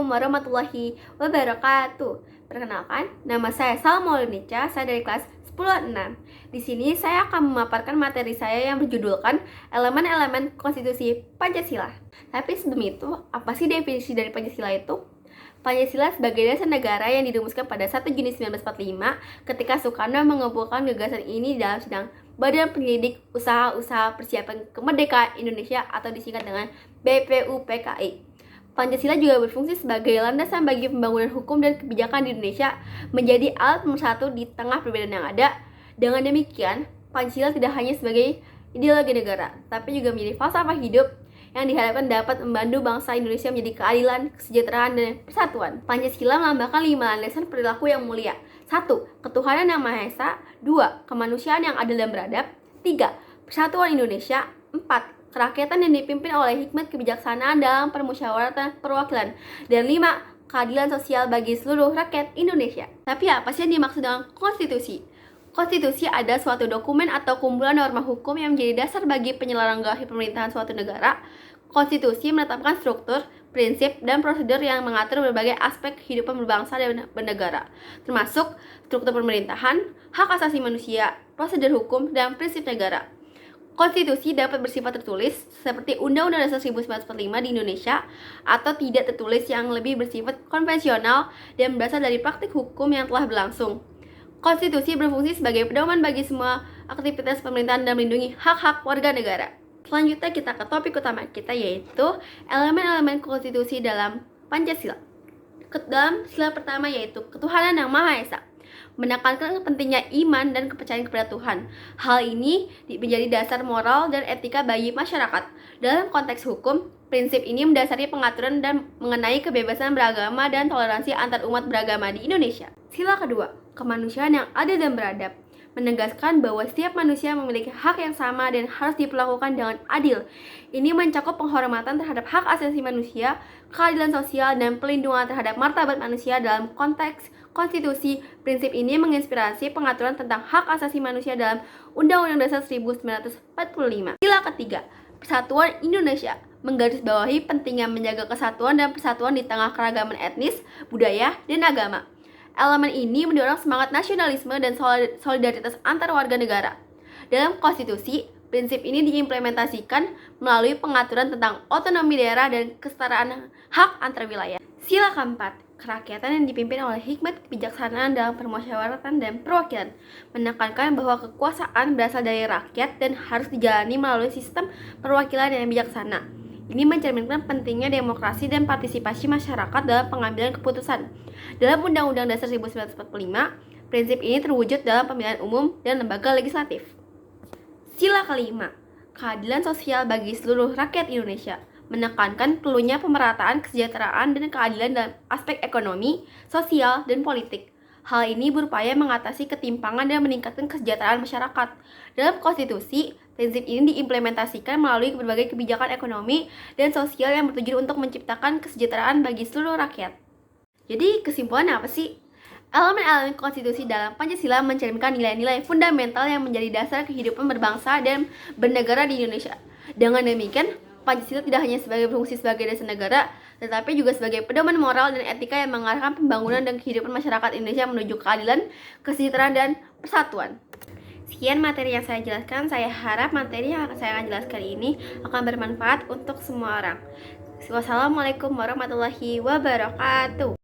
Assalamualaikum warahmatullahi wabarakatuh. Perkenalkan, nama saya Salma Nica, saya dari kelas 10A6. Di sini saya akan memaparkan materi saya yang berjudulkan Elemen-elemen Konstitusi Pancasila. Tapi sebelum itu, apa sih definisi dari Pancasila itu? Pancasila sebagai dasar negara yang dirumuskan pada 1 Juni 1945 ketika Soekarno mengumpulkan gagasan ini dalam sidang Badan Penyelidik Usaha-Usaha Persiapan Kemerdekaan Indonesia atau disingkat dengan BPUPKI. Pancasila juga berfungsi sebagai landasan bagi pembangunan hukum dan kebijakan di Indonesia, menjadi alat pemersatu di tengah perbedaan yang ada. Dengan demikian, Pancasila tidak hanya sebagai ideologi negara, tapi juga menjadi falsafah hidup yang diharapkan dapat membantu bangsa Indonesia menjadi keadilan, kesejahteraan, dan persatuan. Pancasila melambangkan 5 landasan perilaku yang mulia. 1. Ketuhanan yang Maha Esa. 2. Kemanusiaan yang adil dan beradab. 3. Persatuan Indonesia. 4. Kerakyatan yang dipimpin oleh hikmat kebijaksanaan dalam permusyawaratan perwakilan. Dan 5. Keadilan sosial bagi seluruh rakyat Indonesia. Tapi apa sih yang dimaksud dengan konstitusi? Konstitusi adalah suatu dokumen atau kumpulan norma hukum yang menjadi dasar bagi penyelenggaraan pemerintahan suatu negara. Konstitusi menetapkan struktur, prinsip, dan prosedur yang mengatur berbagai aspek kehidupan berbangsa dan bernegara, termasuk struktur pemerintahan, hak asasi manusia, prosedur hukum, dan prinsip negara. Konstitusi dapat bersifat tertulis, seperti Undang-Undang Dasar 1945 di Indonesia, atau tidak tertulis yang lebih bersifat konvensional dan berasal dari praktik hukum yang telah berlangsung. Konstitusi berfungsi sebagai pedoman bagi semua aktivitas pemerintahan dan melindungi hak-hak warga negara. Selanjutnya kita ke topik utama kita, yaitu elemen-elemen konstitusi dalam Pancasila. Dalam sila pertama yaitu ketuhanan yang Maha Esa, menekankan pentingnya iman dan kepercayaan kepada Tuhan. Hal ini menjadi dasar moral dan etika bagi masyarakat. Dalam konteks hukum, prinsip ini mendasari pengaturan dan mengenai kebebasan beragama dan toleransi antar umat beragama di Indonesia. Sila kedua, kemanusiaan yang adil dan beradab, menegaskan bahwa setiap manusia memiliki hak yang sama dan harus diperlakukan dengan adil. Ini mencakup penghormatan terhadap hak asasi manusia, keadilan sosial, dan pelindungan terhadap martabat manusia dalam konteks konstitusi. Prinsip ini menginspirasi pengaturan tentang hak asasi manusia dalam Undang-Undang Dasar 1945. Sila ketiga, persatuan Indonesia, menggarisbawahi pentingnya menjaga kesatuan dan persatuan di tengah keragaman etnis, budaya, dan agama. Elemen ini mendorong semangat nasionalisme dan solidaritas antar warga negara. Dalam konstitusi, prinsip ini diimplementasikan melalui pengaturan tentang otonomi daerah dan kesetaraan hak antar wilayah. Sila keempat, kerakyatan yang dipimpin oleh hikmat kebijaksanaan dalam permusyawaratan dan perwakilan, menekankan bahwa kekuasaan berasal dari rakyat dan harus dijalani melalui sistem perwakilan yang bijaksana. Ini mencerminkan pentingnya demokrasi dan partisipasi masyarakat dalam pengambilan keputusan. Dalam Undang-Undang Dasar 1945, prinsip ini terwujud dalam pemilihan umum dan lembaga legislatif. Sila kelima, keadilan sosial bagi seluruh rakyat Indonesia, menekankan perlunya pemerataan kesejahteraan dan keadilan dalam aspek ekonomi, sosial, dan politik. Hal ini berupaya mengatasi ketimpangan dan meningkatkan kesejahteraan masyarakat. Dalam konstitusi, prinsip ini diimplementasikan melalui berbagai kebijakan ekonomi dan sosial yang bertujuan untuk menciptakan kesejahteraan bagi seluruh rakyat. Jadi kesimpulannya apa sih? Elemen-elemen konstitusi dalam Pancasila mencerminkan nilai-nilai fundamental yang menjadi dasar kehidupan berbangsa dan bernegara di Indonesia. Dengan demikian, Pancasila tidak hanya berfungsi sebagai dasar negara, tetapi juga sebagai pedoman moral dan etika yang mengarahkan pembangunan dan kehidupan masyarakat Indonesia menuju keadilan, kesejahteraan, dan persatuan. Sekian materi yang saya jelaskan. Saya harap materi yang saya akan jelaskan ini akan bermanfaat untuk semua orang. Wassalamualaikum warahmatullahi wabarakatuh.